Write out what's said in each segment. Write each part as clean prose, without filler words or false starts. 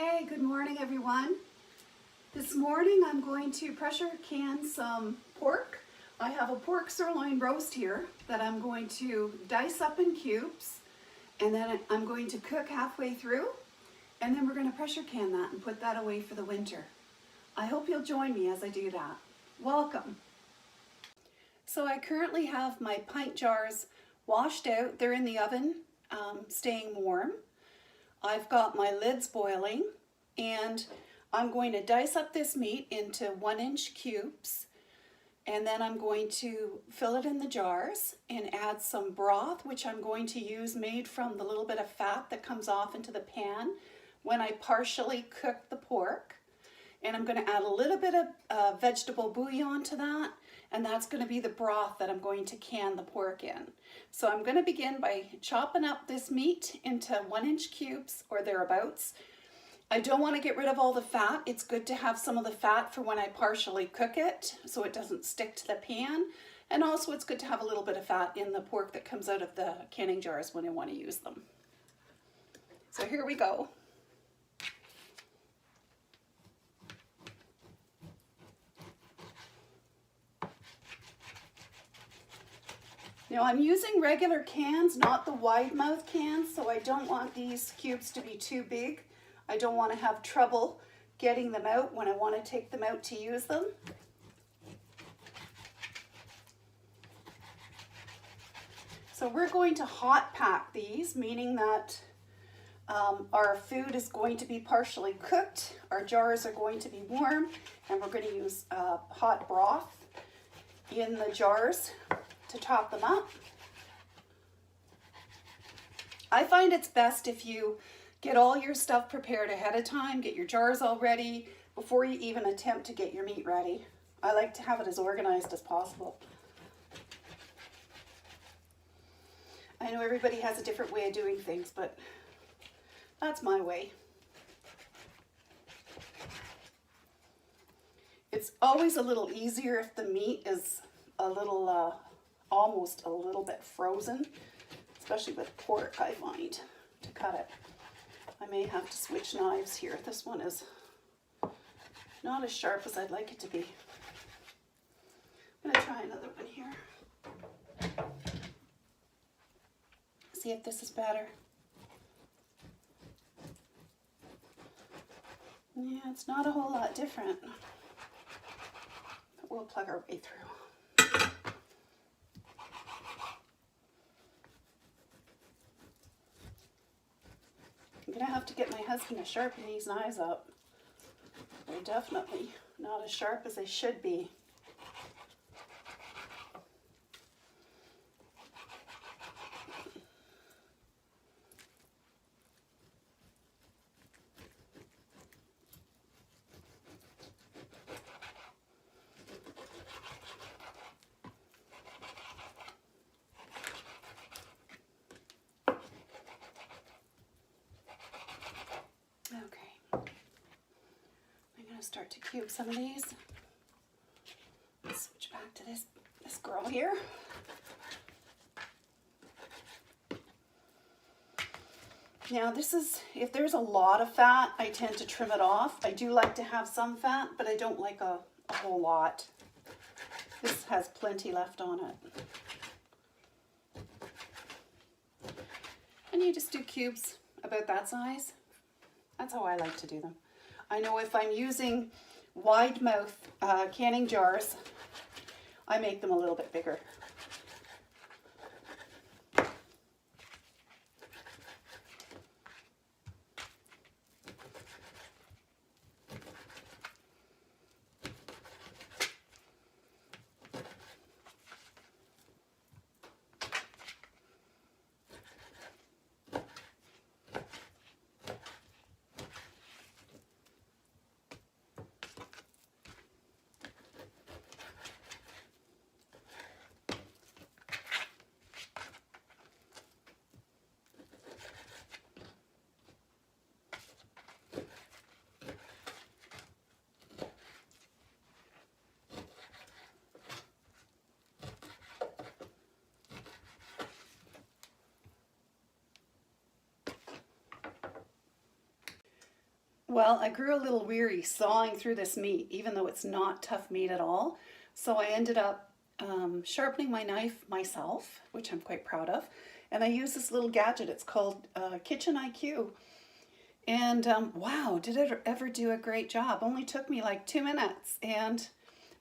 Hey, good morning everyone. This morning I'm going to pressure can some pork. I have a pork sirloin roast here that I'm going to dice up in cubes, and then I'm going to cook halfway through, and then we're going to pressure can that and put that away for the winter. I hope you'll join me as I do that. Welcome. So I currently have my pint jars washed out. They're in the oven, staying warm. I've got my lids boiling, and I'm going to dice up this meat into 1-inch cubes, and then I'm going to fill it in the jars and add some broth, which I'm going to use made from the little bit of fat that comes off into the pan when I partially cook the pork. And I'm going to add a little bit of vegetable bouillon to that, and that's going to be the broth that I'm going to can the pork in. So I'm going to begin by chopping up this meat into 1-inch cubes or thereabouts. I don't want to get rid of all the fat. It's good to have some of the fat for when I partially cook it so it doesn't stick to the pan. And also it's good to have a little bit of fat in the pork that comes out of the canning jars when I want to use them. So here we go. Now I'm using regular cans, not the wide mouth cans, so I don't want these cubes to be too big. I don't want to have trouble getting them out when I want to take them out to use them. So we're going to hot pack these, meaning that our food is going to be partially cooked, our jars are going to be warm, and we're going to use hot broth in the jars to top them up. I find it's best if you get all your stuff prepared ahead of time, get your jars all ready before you even attempt to get your meat ready. I like to have it as organized as possible. I know everybody has a different way of doing things, but that's my way. It's always a little easier if the meat is a little almost a little bit frozen, especially with pork, I find, to cut it. I may have to switch knives here. This one is not as sharp as I'd like it to be. I'm going to try another one here. See if this is better. Yeah, it's not a whole lot different, but we'll plug our way through. I'm going to have to get my husband to sharpen these knives up. They're definitely not as sharp as they should be. Start to cube some of these. Let's switch back to this girl here. Now this is, if there's a lot of fat, I tend to trim it off. I do like to have some fat, but I don't like a whole lot. This has plenty left on it. And you just do cubes about that size. That's how I like to do them. I know if I'm using wide mouth canning jars, I make them a little bit bigger. Well, I grew a little weary sawing through this meat, even though it's not tough meat at all. So I ended up sharpening my knife myself, which I'm quite proud of. And I use this little gadget. It's called Kitchen IQ. And wow, did it ever do a great job. Only took me like 2 minutes. And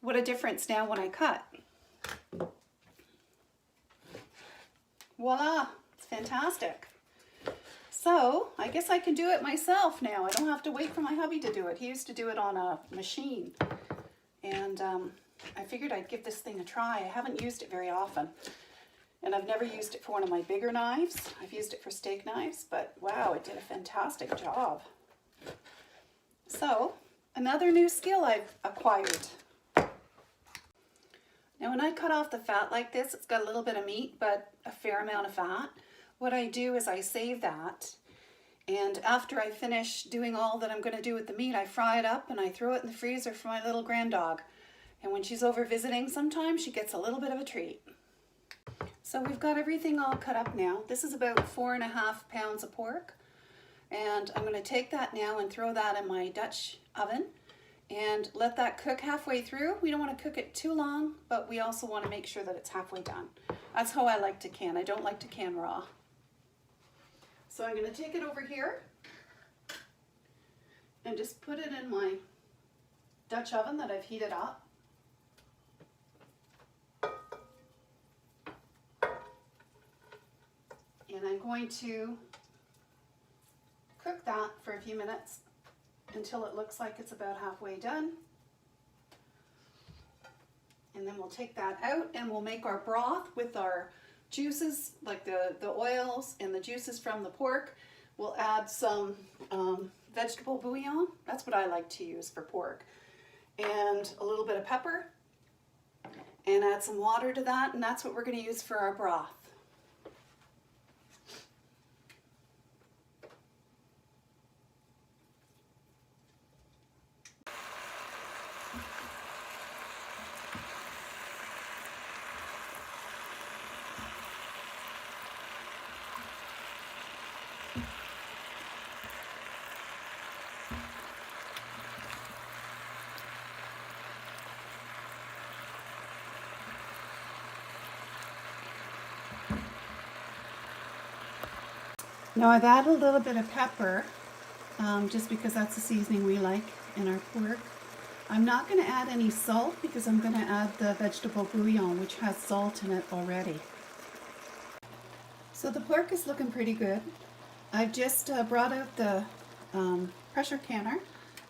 what a difference now when I cut. Voila, it's fantastic. So I guess I can do it myself now. I don't have to wait for my hubby to do it. He used to do it on a machine. And I figured I'd give this thing a try. I haven't used it very often. And I've never used it for one of my bigger knives. I've used it for steak knives, but wow, it did a fantastic job. So, another new skill I've acquired. Now when I cut off the fat like this, it's got a little bit of meat, but a fair amount of fat. What I do is I save that, and after I finish doing all that I'm going to do with the meat, I fry it up and I throw it in the freezer for my little granddog. And when she's over visiting sometimes, she gets a little bit of a treat. So we've got everything all cut up now. This is about 4.5 pounds of pork. And I'm going to take that now and throw that in my Dutch oven and let that cook halfway through. We don't want to cook it too long, but we also want to make sure that it's halfway done. That's how I like to can. I don't like to can raw. So I'm going to take it over here and just put it in my Dutch oven that I've heated up. And I'm going to cook that for a few minutes until it looks like it's about halfway done. And then we'll take that out and we'll make our broth with our juices, like the oils and the juices from the pork. We'll add some vegetable bouillon. That's what I like to use for pork. And a little bit of pepper. And add some water to that, and that's what we're going to use for our broth. Now I've added a little bit of pepper, just because that's the seasoning we like in our pork. I'm not going to add any salt because I'm going to add the vegetable bouillon, which has salt in it already. So the pork is looking pretty good. I've just brought out the pressure canner,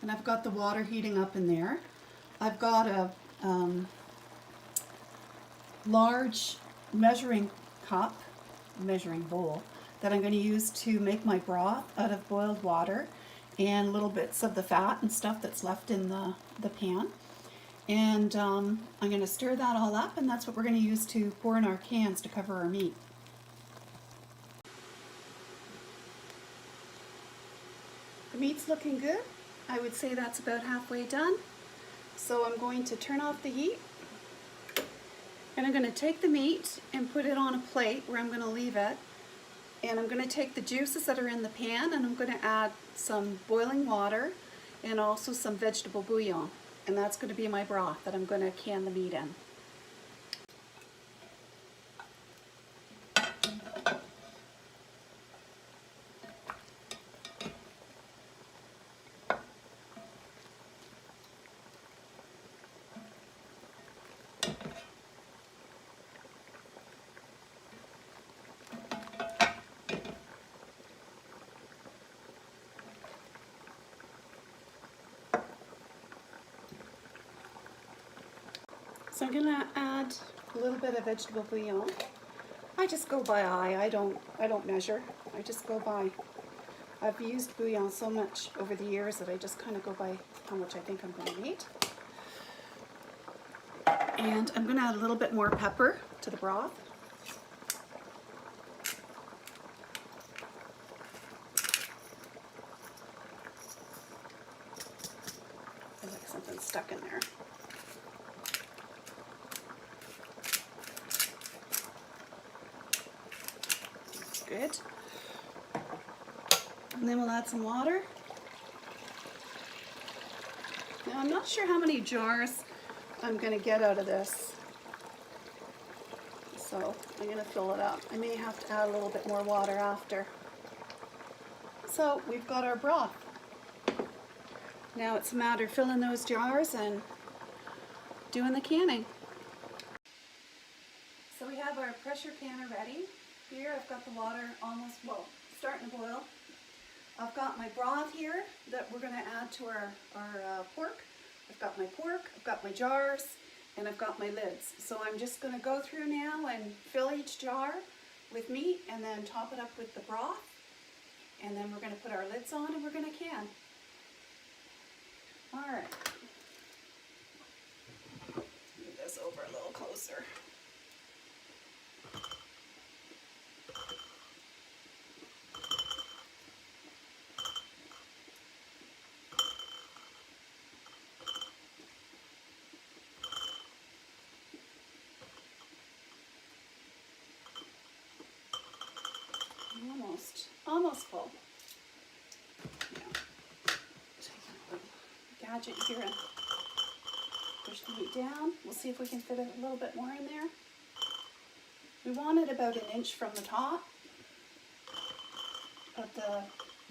and I've got the water heating up in there. I've got a large measuring bowl, that I'm going to use to make my broth out of boiled water and little bits of the fat and stuff that's left in the pan. And I'm going to stir that all up, and that's what we're going to use to pour in our cans to cover our meat. The meat's looking good. I would say that's about halfway done. So I'm going to turn off the heat, and I'm going to take the meat and put it on a plate where I'm going to leave it. And I'm going to take the juices that are in the pan, and I'm going to add some boiling water and also some vegetable bouillon. And that's going to be my broth that I'm going to can the meat in. So I'm going to add a little bit of vegetable bouillon. I just go by eye. I don't measure. I just go by. I've used bouillon so much over the years that I just kind of go by how much I think I'm going to need. And I'm going to add a little bit more pepper to the broth. I like something stuck in there. Good. And then we'll add some water. Now I'm not sure how many jars I'm going to get out of this. So I'm going to fill it up. I may have to add a little bit more water after. So we've got our broth. Now it's a matter of filling those jars and doing the canning. So we have our pressure canner ready. Here I've got the water almost, well, starting to boil. I've got my broth here that we're going to add to our pork. I've got my pork, I've got my jars, and I've got my lids. So I'm just going to go through now and fill each jar with meat and then top it up with the broth. And then we're going to put our lids on and we're going to can. All right. Move this over a little closer. Almost full. Yeah. Take a little gadget here and push the meat down. We'll see if we can fit a little bit more in there. We want it about 1 inch from the top of the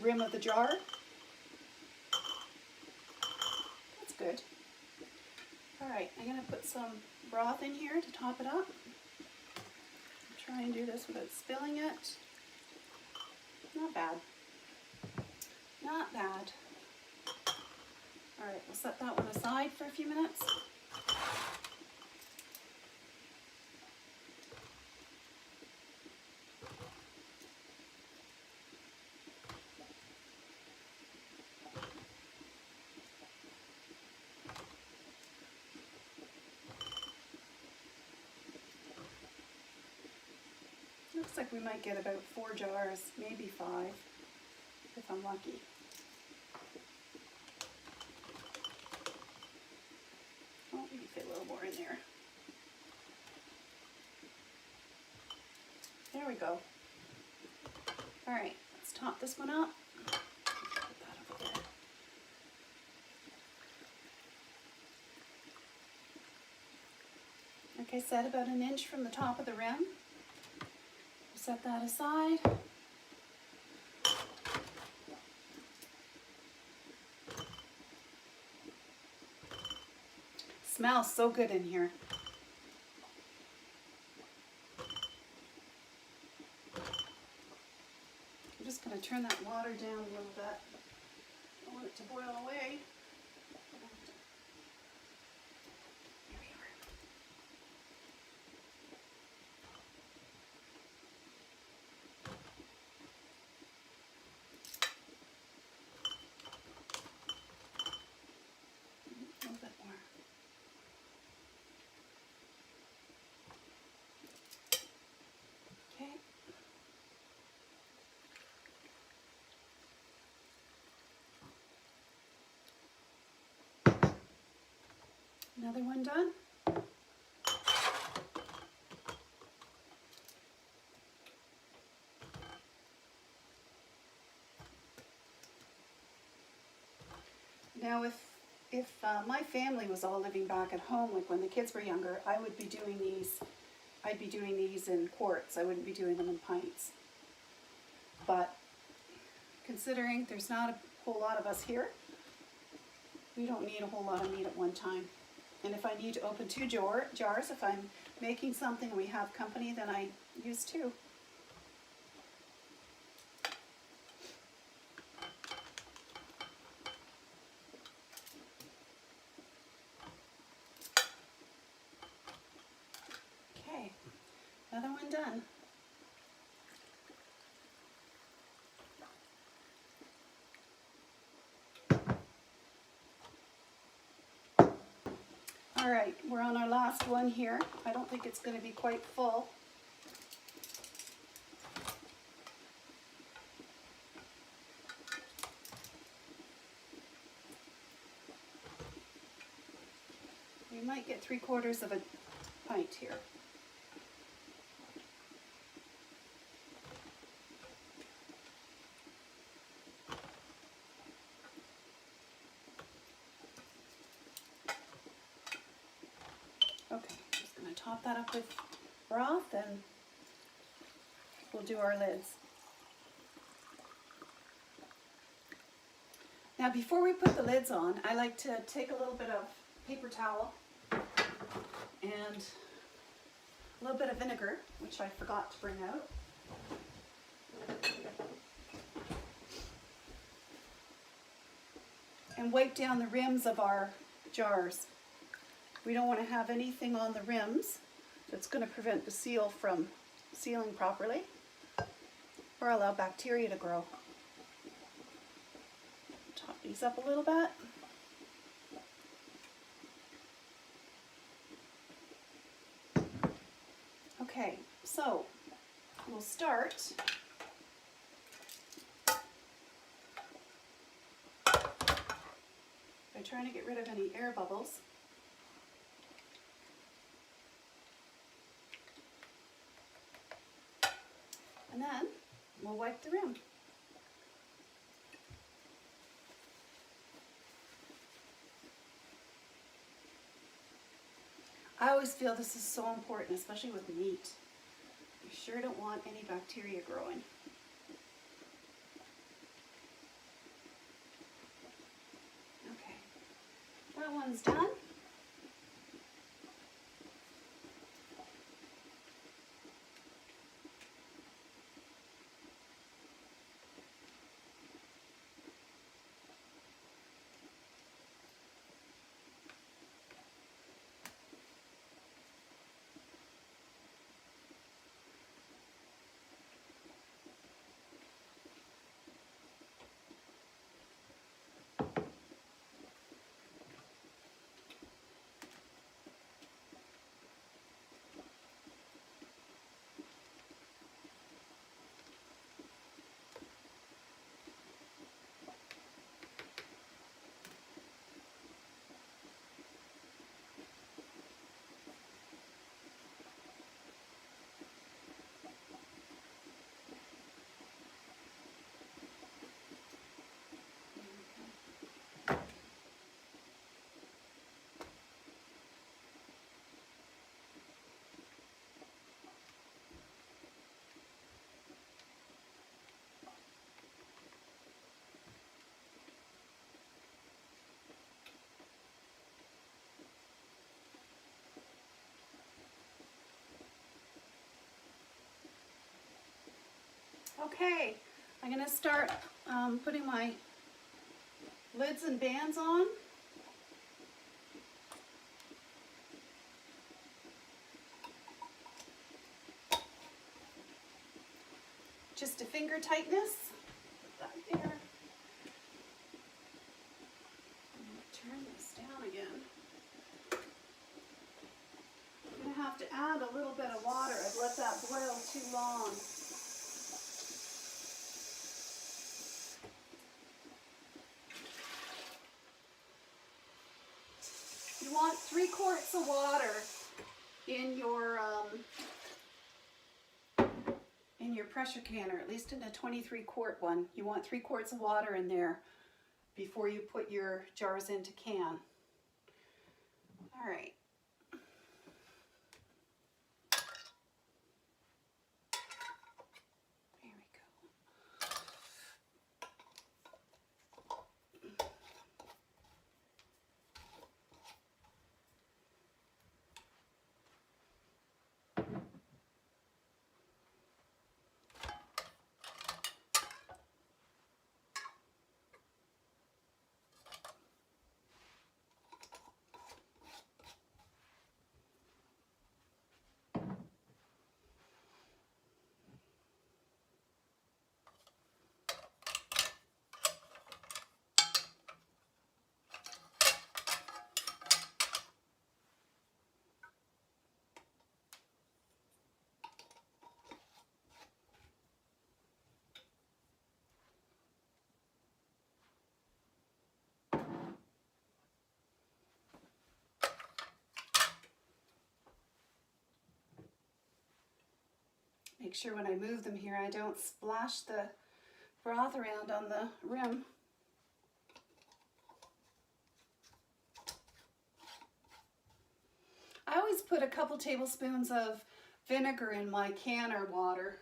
rim of the jar. That's good. All right, I'm going to put some broth in here to top it up. Try and do this without spilling it. Not bad. Not bad. All right, we'll set that one aside for a few minutes. Looks like we might get about 4 jars, maybe 5, if I'm lucky. Oh, we can fit a little more in there. There we go. All right, let's top this one up. Put that over there. Like I said, about 1 inch from the top of the rim. Set that aside. Smells so good in here. I'm just going to turn that water down a little bit. I don't want it to boil away. Here we are. A little bit more. Okay. Another one done. Now if my family was all living back at home, like when the kids were younger, I would be doing these, I'd be doing these in quarts. I wouldn't be doing them in pints. But considering there's not a whole lot of us here, we don't need a whole lot of meat at one time. And if I need to open 2 jars, if I'm making something and we have company, then I use 2. Okay, another one done. All right, we're on our last one here. I don't think it's going to be quite full. We might get 3/4 of a pint here. top that up with broth and we'll do our lids. Now before we put the lids on, I like to take a little bit of paper towel and a little bit of vinegar, which I forgot to bring out. And wipe down the rims of our jars. We don't want to have anything on the rims that's going to prevent the seal from sealing properly or allow bacteria to grow. Top these up a little bit. Okay, so we'll start by trying to get rid of any air bubbles. And then we'll wipe the rim. I always feel this is so important, especially with meat. You sure don't want any bacteria growing. Okay, that one's done. Okay, I'm going to start putting my lids and bands on. Just a finger tightness. Put that there. Turn this down again. I'm going to have to add a little bit of water. I've let that boil too long. You want 3 quarts of water in your pressure canner, at least in a 23-quart one. You want 3 quarts of water in there before you put your jars into can. All right. There we go. Make sure when I move them here, I don't splash the broth around on the rim. I always put a couple tablespoons of vinegar in my canner water,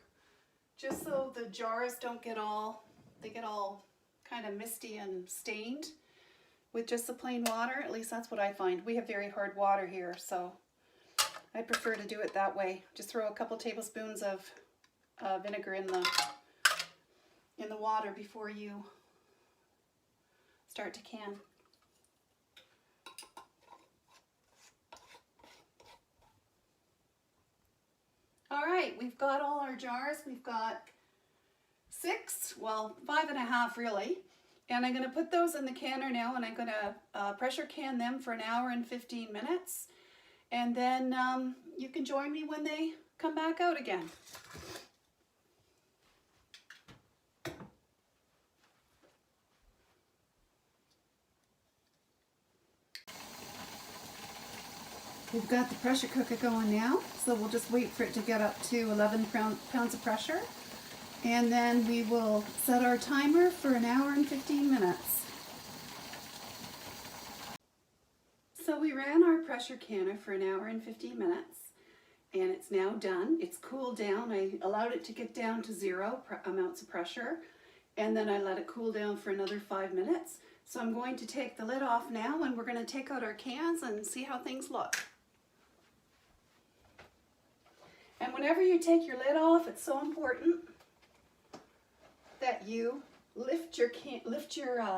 just so the jars don't get all, they get all kind of misty and stained with just the plain water. At least that's what I find. We have very hard water here, so I prefer to do it that way. Just throw a couple tablespoons of vinegar in the water before you start to can. All right, we've got all our jars. We've got 6, well, 5.5 really. And I'm going to put those in the canner now, and I'm going to pressure can them for an hour and 15 minutes. And then you can join me when they come back out again. We've got the pressure cooker going now, so we'll just wait for it to get up to 11 pounds of pressure. And then we will set our timer for an hour and 15 minutes. So we ran our pressure canner for an hour and 15 minutes, and it's now done. It's cooled down. I allowed it to get down to 0 amounts of pressure, and then I let it cool down for another 5 minutes. So I'm going to take the lid off now, and we're going to take out our cans and see how things look. And whenever you take your lid off, it's so important that you lift your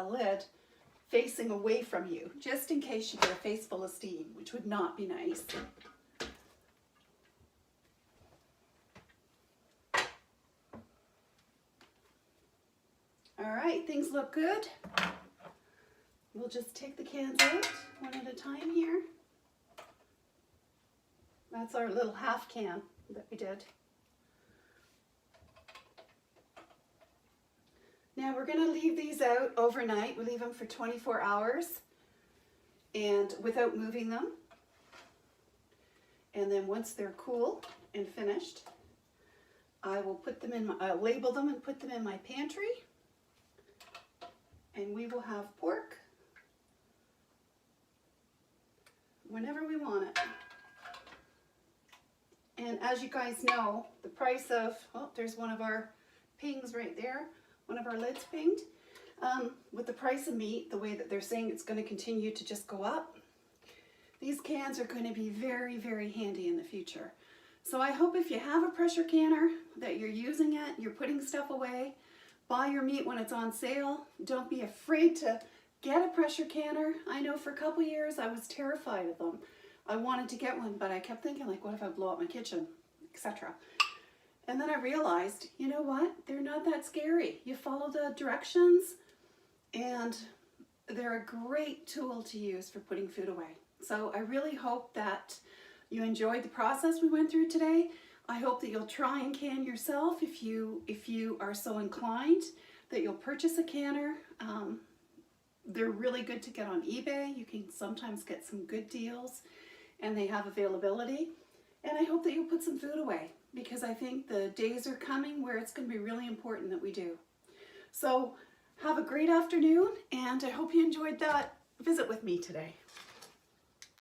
lid facing away from you, just in case you get a face full of steam, which would not be nice. All right, things look good. We'll just take the cans out one at a time here. That's our little half can that we did. Now we're going to leave these out overnight. We leave them for 24 hours and without moving them. And then once they're cool and finished, I will put them in my, label them and put them in my pantry. And we will have pork whenever we want it. And as you guys know, the price of, oh, there's one of our pings right there. One of our lids pinged. With the price of meat, the way that they're saying it's going to continue to just go up, these cans are going to be very, very handy in the future. So I hope if you have a pressure canner that you're using it, you're putting stuff away, buy your meat when it's on sale. Don't be afraid to get a pressure canner. I know for a couple years I was terrified of them. I wanted to get one, but I kept thinking, like, what if I blow up my kitchen, etc. And then I realized, you know what? They're not that scary. You follow the directions, and they're a great tool to use for putting food away. So I really hope that you enjoyed the process we went through today. I hope that you'll try and can yourself if you are so inclined, that you'll purchase a canner. They're really good to get on eBay. You can sometimes get some good deals, and they have availability. And I hope that you'll put some food away, because I think the days are coming where it's going to be really important that we do. So have a great afternoon, and I hope you enjoyed that visit with me today.